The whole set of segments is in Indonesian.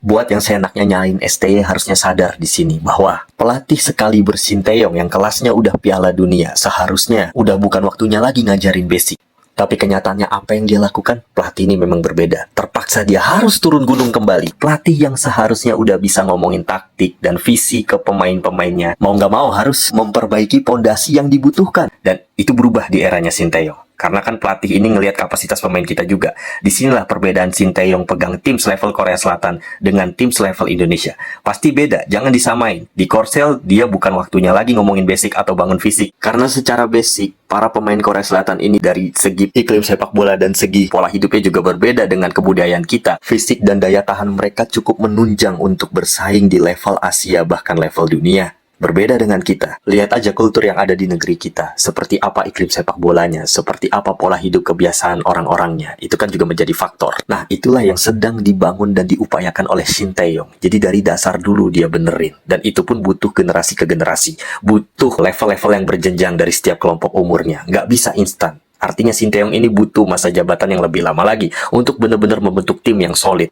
Buat yang seenaknya nyalain STY harusnya sadar di sini bahwa pelatih sekali Sinteyong yang kelasnya udah Piala Dunia seharusnya udah bukan waktunya lagi ngajarin basic. Tapi kenyataannya apa yang dia lakukan? Pelatih ini memang berbeda. Terpaksa dia harus turun gunung kembali. Pelatih yang seharusnya udah bisa ngomongin taktik dan visi ke pemain-pemainnya, mau nggak mau harus memperbaiki pondasi yang dibutuhkan. Dan itu berubah di eranya Sinteyong. Karena kan pelatih ini ngelihat kapasitas pemain kita juga. Disinilah perbedaan Sinteyong pegang tim selevel Korea Selatan dengan tim selevel Indonesia. Pasti beda, jangan disamain. Di Korsel, dia bukan waktunya lagi ngomongin basic atau bangun fisik. Karena secara basic, para pemain Korea Selatan ini dari segi iklim sepak bola dan segi pola hidupnya juga berbeda dengan kebudayaan kita. Fisik dan daya tahan mereka cukup menunjang untuk bersaing di level Asia bahkan level dunia. Berbeda dengan kita. Lihat aja kultur yang ada di negeri kita. Seperti apa iklim sepak bolanya, seperti apa pola hidup kebiasaan orang-orangnya. Itu kan juga menjadi faktor. Nah, itulah yang sedang dibangun dan diupayakan oleh Sinteyong. Jadi dari dasar dulu dia benerin. Dan itu pun butuh generasi ke generasi. Butuh level-level yang berjenjang dari setiap kelompok umurnya. Nggak bisa instan. Artinya Sinteyong ini butuh masa jabatan yang lebih lama lagi untuk benar-benar membentuk tim yang solid.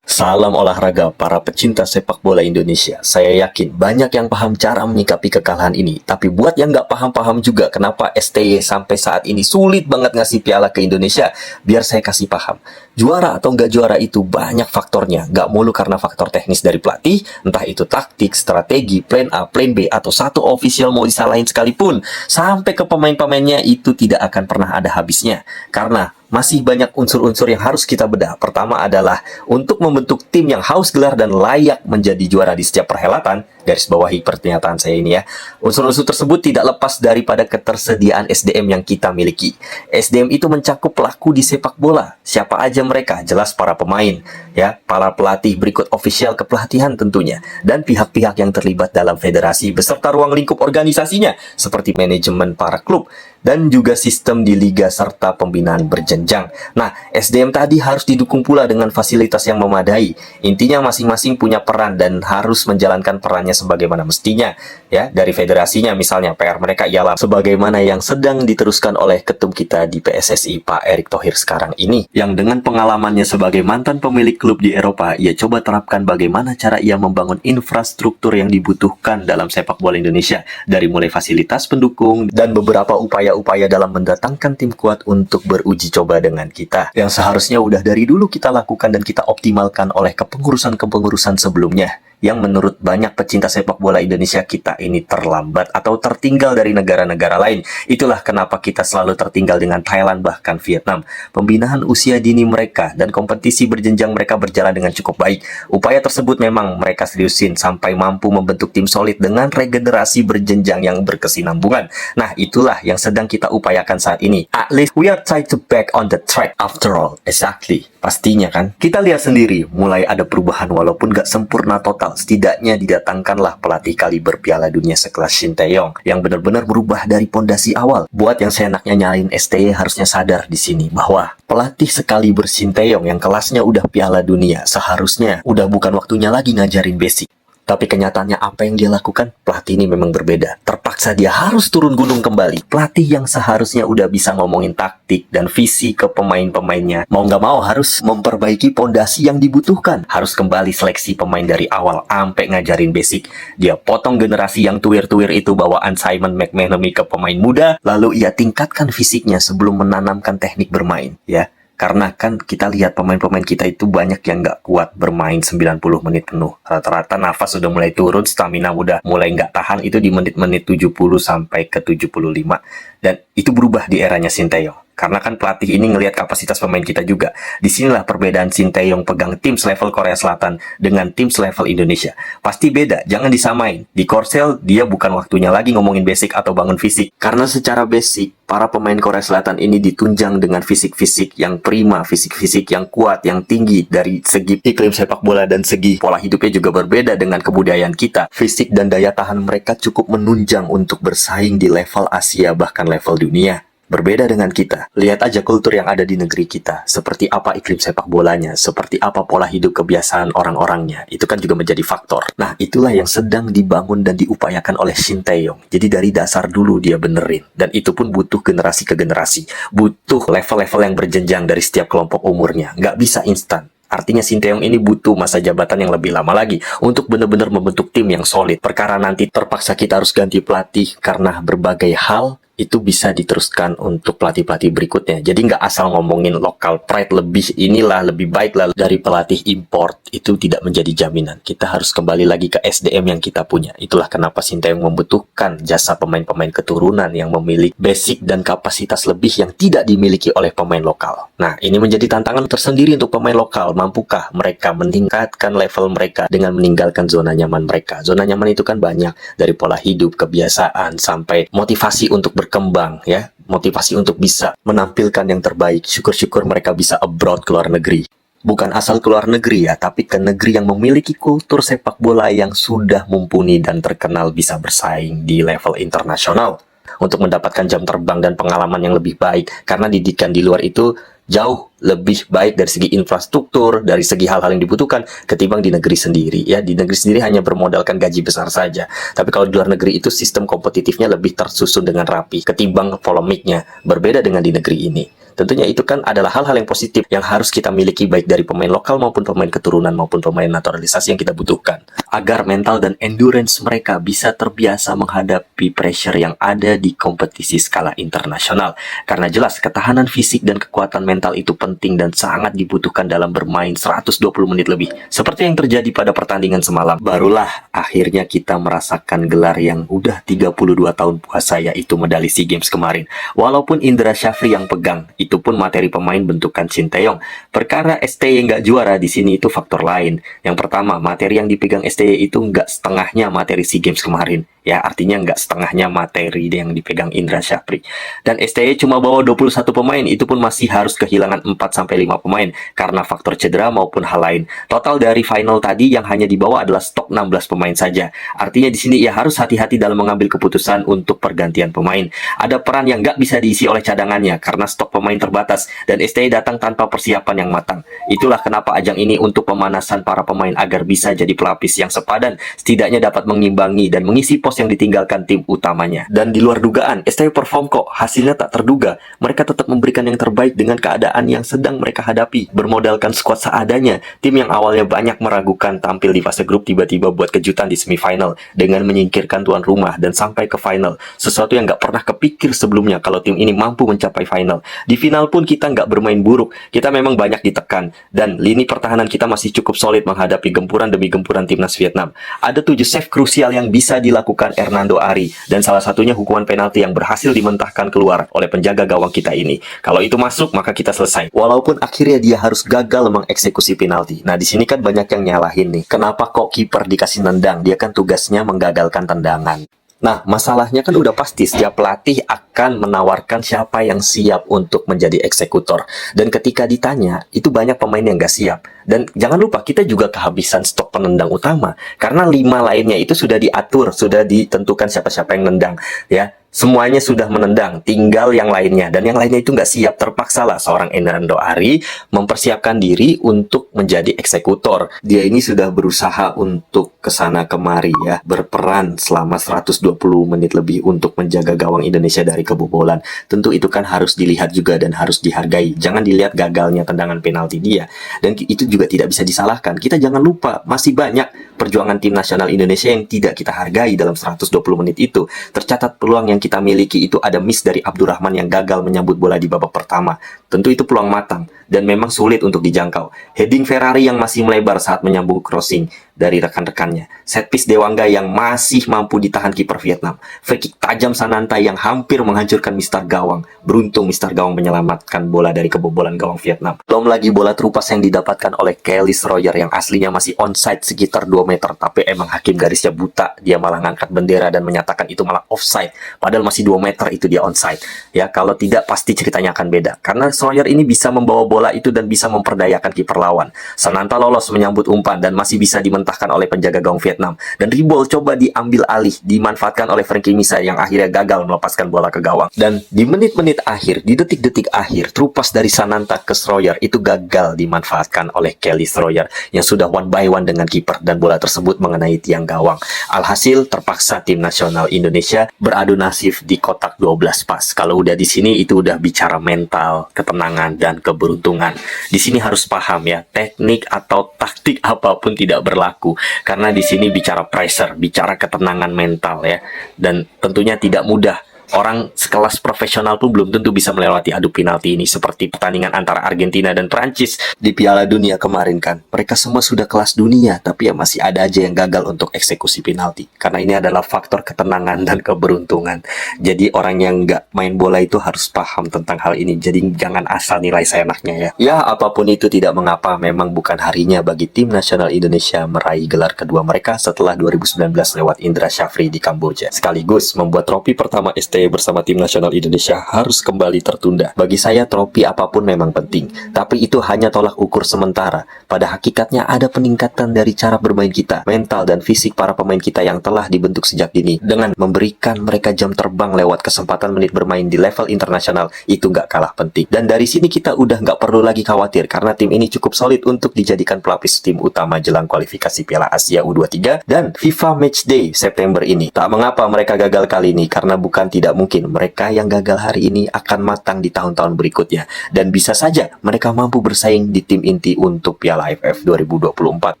Salam olahraga para pecinta sepak bola Indonesia. Saya yakin banyak yang paham cara menyikapi kekalahan ini. Tapi buat yang nggak paham-paham juga kenapa STY sampai saat ini sulit banget ngasih piala ke Indonesia, biar saya kasih paham. Juara atau nggak juara itu banyak faktornya. Nggak mulu karena faktor teknis dari pelatih, entah itu taktik, strategi, plan A, plan B, atau satu official mau disalahin sekalipun. Sampai ke pemain-pemainnya itu tidak akan pernah ada habisnya. Karena masih banyak unsur-unsur yang harus kita bedah. Pertama adalah untuk membentuk tim yang haus gelar dan layak menjadi juara di setiap perhelatan. Garis bawahi pernyataan saya ini ya. Unsur-unsur tersebut tidak lepas daripada ketersediaan SDM yang kita miliki. SDM itu mencakup pelaku di sepak bola. Siapa aja mereka? Jelas para pemain, ya, para pelatih berikut official kepelatihan tentunya, dan pihak-pihak yang terlibat dalam federasi beserta ruang lingkup organisasinya seperti manajemen para klub dan juga sistem di liga serta pembinaan berjenjang. Nah, SDM tadi harus didukung pula dengan fasilitas yang memadai. Intinya masing-masing punya peran dan harus menjalankan perannya sebagaimana mestinya, ya. Dari federasinya misalnya PR mereka ialah sebagaimana yang sedang diteruskan oleh ketum kita di PSSI Pak Erick Thohir sekarang ini, yang dengan pengalamannya sebagai mantan pemilik klub di Eropa, ia coba terapkan bagaimana cara ia membangun infrastruktur yang dibutuhkan dalam sepak bola Indonesia, dari mulai fasilitas pendukung dan beberapa upaya dalam mendatangkan tim kuat untuk beruji coba dengan kita, yang seharusnya udah dari dulu kita lakukan dan kita optimalkan oleh kepengurusan-kepengurusan sebelumnya, yang menurut banyak pecinta sepak bola Indonesia kita ini terlambat atau tertinggal dari negara-negara lain. Itulah kenapa kita selalu tertinggal dengan Thailand bahkan Vietnam. Pembinaan usia dini mereka dan kompetisi berjenjang mereka berjalan dengan cukup baik. Upaya tersebut memang mereka seriusin sampai mampu membentuk tim solid dengan regenerasi berjenjang yang berkesinambungan. Nah, itulah yang sedang kita upayakan saat ini. At least we are trying to back on the track after all. Exactly. Pastinya kan. Kita lihat sendiri mulai ada perubahan walaupun gak sempurna total. Setidaknya didatangkanlah pelatih kaliber Piala Dunia sekelas Sinteyong yang benar-benar berubah dari pondasi awal. Buat yang seenaknya nyalain STY harusnya sadar di sini bahwa pelatih sekali Sinteyong yang kelasnya udah Piala Dunia seharusnya udah bukan waktunya lagi ngajarin basic. Tapi kenyataannya apa yang dia lakukan? Pelatih ini memang berbeda. Terpaksa dia harus turun gunung kembali. Pelatih yang seharusnya udah bisa ngomongin taktik dan visi ke pemain-pemainnya, mau nggak mau harus memperbaiki pondasi yang dibutuhkan. Harus kembali seleksi pemain dari awal sampai ngajarin basic. Dia potong generasi yang tuir-tuir itu bawaan Simon McManamy ke pemain muda, lalu ia tingkatkan fisiknya sebelum menanamkan teknik bermain, ya. Karena kan kita lihat pemain-pemain kita itu banyak yang nggak kuat bermain 90 menit penuh. Rata-rata nafas sudah mulai turun, stamina udah mulai nggak tahan itu di menit-menit 70 sampai ke 75. Dan itu berubah di eranya Sinteyong. Karena kan pelatih ini ngelihat kapasitas pemain kita juga. Disinilah perbedaan Sinteyong pegang tim selevel Korea Selatan dengan tim selevel Indonesia. Pasti beda, jangan disamain. Di Korsel, dia bukan waktunya lagi ngomongin basic atau bangun fisik. Karena secara basic, para pemain Korea Selatan ini ditunjang dengan fisik-fisik yang prima, fisik-fisik yang kuat, yang tinggi. Dari segi iklim sepak bola dan segi pola hidupnya juga berbeda dengan kebudayaan kita. Fisik dan daya tahan mereka cukup menunjang untuk bersaing di level Asia bahkan level dunia. Berbeda dengan kita, lihat aja kultur yang ada di negeri kita, seperti apa iklim sepak bolanya, seperti apa pola hidup kebiasaan orang-orangnya, itu kan juga menjadi faktor. Nah, itulah yang sedang dibangun dan diupayakan oleh Shin Tae-yong. Jadi dari dasar dulu dia benerin, dan itu pun butuh generasi ke generasi, butuh level-level yang berjenjang dari setiap kelompok umurnya, nggak bisa instan. Artinya Shin Tae-yong ini butuh masa jabatan yang lebih lama lagi untuk benar-benar membentuk tim yang solid. Perkara nanti terpaksa kita harus ganti pelatih karena berbagai hal, itu bisa diteruskan untuk pelatih-pelatih berikutnya. Jadi nggak asal ngomongin lokal pride lebih inilah, lebih baik lah dari pelatih import. Itu tidak menjadi jaminan. Kita harus kembali lagi ke SDM yang kita punya. Itulah kenapa Shin Tae-yong membutuhkan jasa pemain-pemain keturunan yang memiliki basic dan kapasitas lebih yang tidak dimiliki oleh pemain lokal. Nah, ini menjadi tantangan tersendiri untuk pemain lokal. Mampukah mereka meningkatkan level mereka dengan meninggalkan zona nyaman mereka? Zona nyaman itu kan banyak, dari pola hidup, kebiasaan, sampai motivasi untuk berkembang, ya, motivasi untuk bisa menampilkan yang terbaik. Syukur-syukur mereka bisa abroad, keluar negeri. Bukan asal keluar negeri ya, tapi ke negeri yang memiliki kultur sepak bola yang sudah mumpuni dan terkenal bisa bersaing di level internasional untuk mendapatkan jam terbang dan pengalaman yang lebih baik, karena didikan di luar itu jauh lebih baik dari segi infrastruktur, dari segi hal-hal yang dibutuhkan ketimbang di negeri sendiri. Ya, di negeri sendiri hanya bermodalkan gaji besar saja. Tapi kalau di luar negeri itu sistem kompetitifnya lebih tersusun dengan rapi ketimbang polemiknya. Berbeda dengan di negeri ini. Tentunya itu kan adalah hal-hal yang positif yang harus kita miliki baik dari pemain lokal maupun pemain keturunan maupun pemain naturalisasi yang kita butuhkan. Agar mental dan endurance mereka bisa terbiasa menghadapi pressure yang ada di kompetisi skala internasional. Karena jelas ketahanan fisik dan kekuatan mental itu penting dan sangat dibutuhkan dalam bermain 120 menit lebih. Seperti yang terjadi pada pertandingan semalam. Barulah akhirnya kita merasakan gelar yang udah 32 tahun puasa, yaitu medali SEA Games kemarin. Walaupun Indra Syafri yang pegang, itu pun materi pemain bentukan Shin Tae-yong. Perkara STY nggak juara di sini itu faktor lain. Yang pertama, materi yang dipegang STY itu nggak setengahnya materi SEA Games kemarin. Ya, artinya nggak setengahnya materi yang dipegang Indra Syafri. Dan STY cuma bawa 21 pemain, itu pun masih harus kehilangan 4-5 pemain karena faktor cedera maupun hal lain. Total dari final tadi yang hanya dibawa adalah stok 16 pemain saja. Artinya di sini ia harus hati-hati dalam mengambil keputusan untuk pergantian pemain. Ada peran yang nggak bisa diisi oleh cadangannya karena stok pemain terbatas dan STY datang tanpa persiapan yang matang. Itulah kenapa ajang ini untuk pemanasan para pemain agar bisa jadi pelapis yang sepadan, setidaknya dapat mengimbangi dan mengisi pos yang ditinggalkan tim utamanya. Dan di luar dugaan, STY perform kok, hasilnya tak terduga. Mereka tetap memberikan yang terbaik dengan keadaan yang sedang mereka hadapi. Bermodalkan skuad seadanya, tim yang awalnya banyak meragukan tampil di fase grup tiba-tiba buat kejutan di semifinal dengan menyingkirkan tuan rumah dan sampai ke final. Sesuatu yang gak pernah kepikir sebelumnya kalau tim ini mampu mencapai final. Di final pun kita nggak bermain buruk, kita memang banyak ditekan dan lini pertahanan kita masih cukup solid menghadapi gempuran demi gempuran timnas Vietnam. Ada 7 save krusial yang bisa dilakukan Hernando Ari dan salah satunya hukuman penalti yang berhasil dimentahkan keluar oleh penjaga gawang kita ini. Kalau itu masuk maka kita selesai. Walaupun akhirnya dia harus gagal mengeksekusi penalti. Nah, di sini kan banyak yang nyalahin nih. Kenapa kok kiper dikasih nendang? Dia kan tugasnya menggagalkan tendangan. Nah, masalahnya kan udah pasti setiap pelatih akan menawarkan siapa yang siap untuk menjadi eksekutor. Dan ketika ditanya, itu banyak pemain yang nggak siap. Dan jangan lupa, kita juga kehabisan stok penendang utama. Karena 5 lainnya itu sudah diatur, sudah ditentukan siapa-siapa yang nendang. Ya, semuanya sudah menendang, tinggal yang lainnya. Dan yang lainnya itu nggak siap, terpaksalah seorang Hernando Ari mempersiapkan diri untuk menjadi eksekutor. Dia ini sudah berusaha untuk kesana kemari ya, berperan selama 120 menit lebih untuk menjaga gawang Indonesia dari kebobolan. Tentu itu kan harus dilihat juga dan harus dihargai. Jangan dilihat gagalnya tendangan penalti dia. Dan itu juga tidak bisa disalahkan. Kita jangan lupa, masih banyak perjuangan tim nasional Indonesia yang tidak kita hargai dalam 120 menit itu. Tercatat peluang yang kita miliki itu ada miss dari Abdurrahman yang gagal menyambut bola di babak pertama. Tentu itu peluang matang dan memang sulit untuk dijangkau. Heading Ferrari yang masih melebar saat menyambung crossing dari rekan-rekannya. Set piece Dewangga yang masih mampu ditahan kiper Vietnam. Free kick tajam Sananta yang hampir menghancurkan mistar gawang. Beruntung mistar gawang menyelamatkan bola dari kebobolan gawang Vietnam. Belum lagi bola terupas yang didapatkan oleh Kelly Royer yang aslinya masih onside sekitar 2 meter. Tapi emang hakim garisnya buta. Dia malah ngangkat bendera dan menyatakan itu malah offside. Padahal masih 2 meter itu dia onside. Ya, kalau tidak pasti ceritanya akan beda. Karena Stroyer ini bisa membawa bola itu dan bisa memperdayakan kiper lawan. Sananta lolos menyambut umpan dan masih bisa dimentahkan oleh penjaga gawang Vietnam. Dan Riboll coba diambil alih, dimanfaatkan oleh Frankie Misa yang akhirnya gagal melepaskan bola ke gawang. Dan di menit-menit akhir, di detik-detik akhir, terupas dari Sananta ke Stroyer itu gagal dimanfaatkan oleh Kelly Stroyer yang sudah one by one dengan kiper dan bola tersebut mengenai tiang gawang. Alhasil terpaksa tim nasional Indonesia beradu nasib di kotak 12 pas. Kalau udah di sini itu udah bicara mental, ketenangan dan keberuntungan. Di sini harus paham ya, teknik atau taktik apapun tidak berlaku karena di sini bicara pressure, bicara ketenangan mental ya. Dan tentunya tidak mudah. Orang sekelas profesional pun belum tentu bisa melewati adu penalti ini, seperti pertandingan antara Argentina dan Prancis di Piala Dunia kemarin kan. Mereka semua sudah kelas dunia, tapi ya masih ada aja yang gagal untuk eksekusi penalti. Karena ini adalah faktor ketenangan dan keberuntungan. Jadi orang yang nggak main bola itu harus paham tentang hal ini. Jadi jangan asal nilai seenaknya ya. Ya apapun itu tidak mengapa, memang bukan harinya bagi tim nasional Indonesia meraih gelar kedua mereka setelah 2019 lewat Indra Syafri di Kamboja. Sekaligus membuat trofi pertama ST bersama tim nasional Indonesia harus kembali tertunda. Bagi saya trofi apapun memang penting, tapi itu hanya tolak ukur sementara. Pada hakikatnya ada peningkatan dari cara bermain kita, mental dan fisik para pemain kita yang telah dibentuk sejak dini. Dengan memberikan mereka jam terbang lewat kesempatan menit bermain di level internasional, itu nggak kalah penting. Dan dari sini kita udah nggak perlu lagi khawatir karena tim ini cukup solid untuk dijadikan pelapis tim utama jelang kualifikasi Piala Asia U23 dan FIFA Matchday September ini. Tak mengapa mereka gagal kali ini, karena bukan tidak mungkin mereka yang gagal hari ini akan matang di tahun-tahun berikutnya. Dan bisa saja mereka mampu bersaing di tim inti untuk Piala AFF 2024.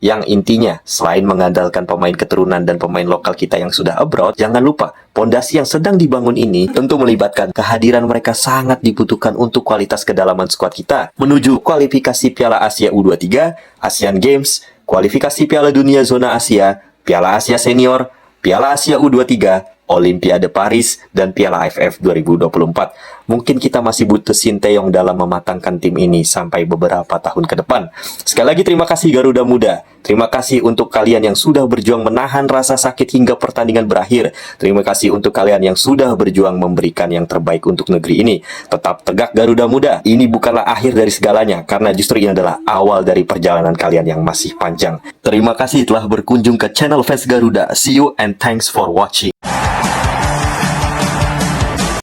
Yang intinya, selain mengandalkan pemain keturunan dan pemain lokal kita yang sudah abroad, jangan lupa, pondasi yang sedang dibangun ini tentu melibatkan kehadiran mereka sangat dibutuhkan untuk kualitas kedalaman skuad kita menuju kualifikasi Piala Asia U23, Asian Games, kualifikasi Piala Dunia Zona Asia, Piala Asia Senior, Piala Asia U23, Olimpiade Paris, dan Piala AFF 2024. Mungkin kita masih butuh Sinteyong dalam mematangkan tim ini sampai beberapa tahun ke depan. Sekali lagi terima kasih Garuda Muda. Terima kasih untuk kalian yang sudah berjuang menahan rasa sakit hingga pertandingan berakhir. Terima kasih untuk kalian yang sudah berjuang memberikan yang terbaik untuk negeri ini. Tetap tegak Garuda Muda. Ini bukanlah akhir dari segalanya, karena justru ini adalah awal dari perjalanan kalian yang masih panjang. Terima kasih telah berkunjung ke channel Fans Garuda. See you and thanks for watching.